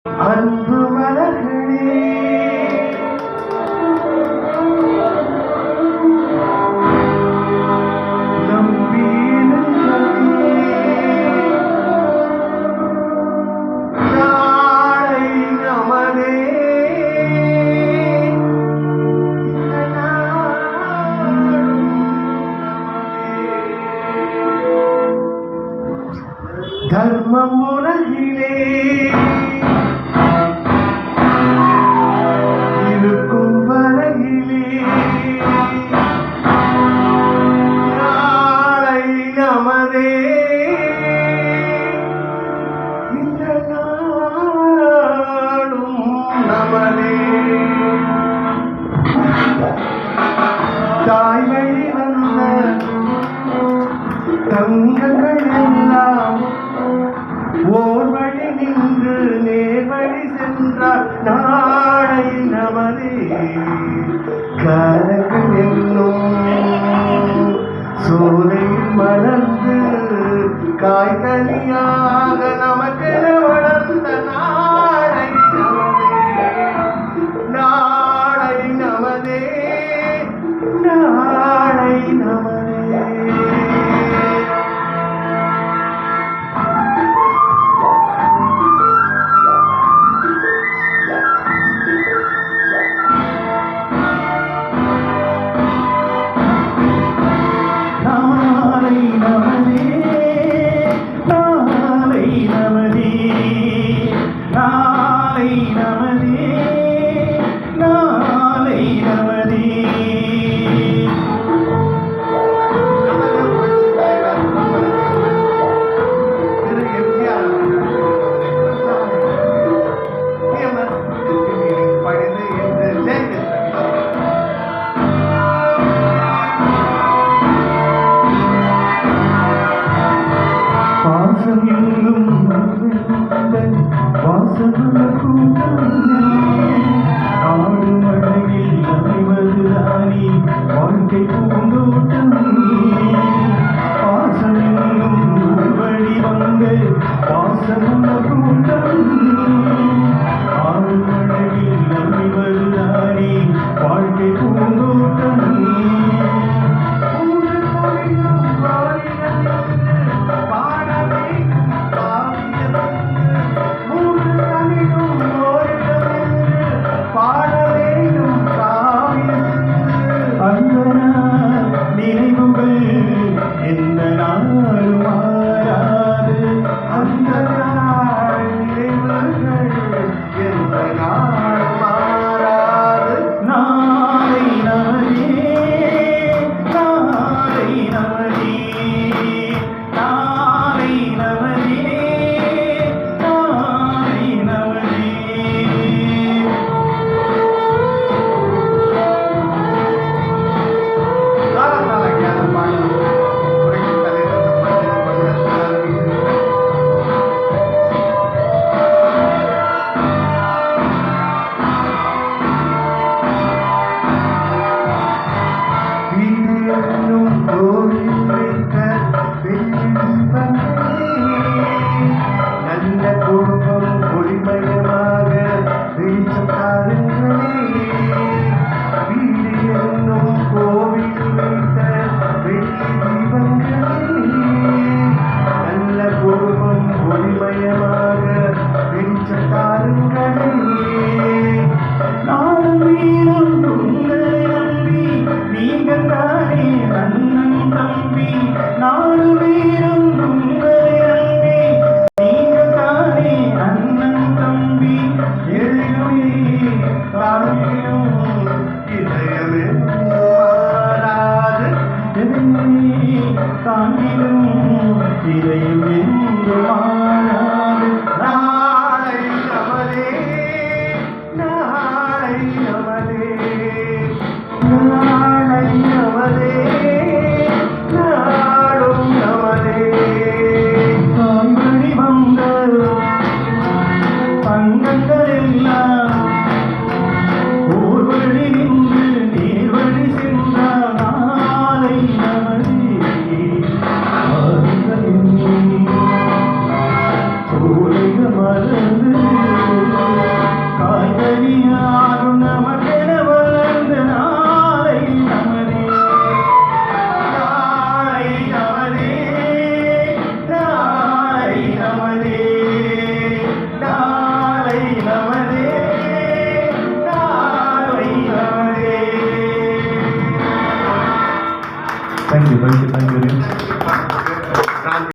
அன்பு மலர்களே தர்மம் உலகிலே இருக்கும் வரையிலே நாளை நமதே இந்த நாடும் நமதே தாய் வழி வந்த தங்கங்கள் எல்லாம் ஓர் வழி நின்று நேர்வழி சென்றார் நாளை நமதே காலங்கள் என்னும் சோலையில் மலர்ந்து காய்கனியாக நமக்கென வளர்ந்த நாளை நமதே நாளை நமதே நாளை நமதே. ஆடு மழையில் அமைவது ராணி வாழ்க்கை பூந்தோட்டம் பாசமென்னும் வழி வந்த பாசமுள்ள கூட்டம் ஆடு மழையில் அமைவது ராணி வாழ்க்கை பூந்தோட்டம் நல்ல குடும்பம் ஒளிமயமாக வெளிச்சத்தாருங்களே வீடு என்னும் கோவில் வைத்த வெள்ளி தீபங்களே நல்ல குடும்பம் ஒளிமயமாக வெளிச்சத்தாருங்களே நானும் வீரம் உங்களை நம்பி நீங்கள் தானே அண்ணன் தம்பி நாடு வீரம் உங்களை நம்பி நீங்கள் தானே அண்ணன் தம்பி எதையுமே தாங்கிடும் இதயமே மாறாது எதையுமே தாங்கிடும் இதயம் என்று மாறாது நாளை நமதே நாளை நமதே நாளை நமதே நாடும் நமதே தாய்வழி வந்த தங்கங்கள் எல்லாம் ஓர் வழி நின்று நேர்வழி சென்றார் நாளை நமதே சோலைகள் மலர்ந்து தேங்க்யூ வெரி மச்.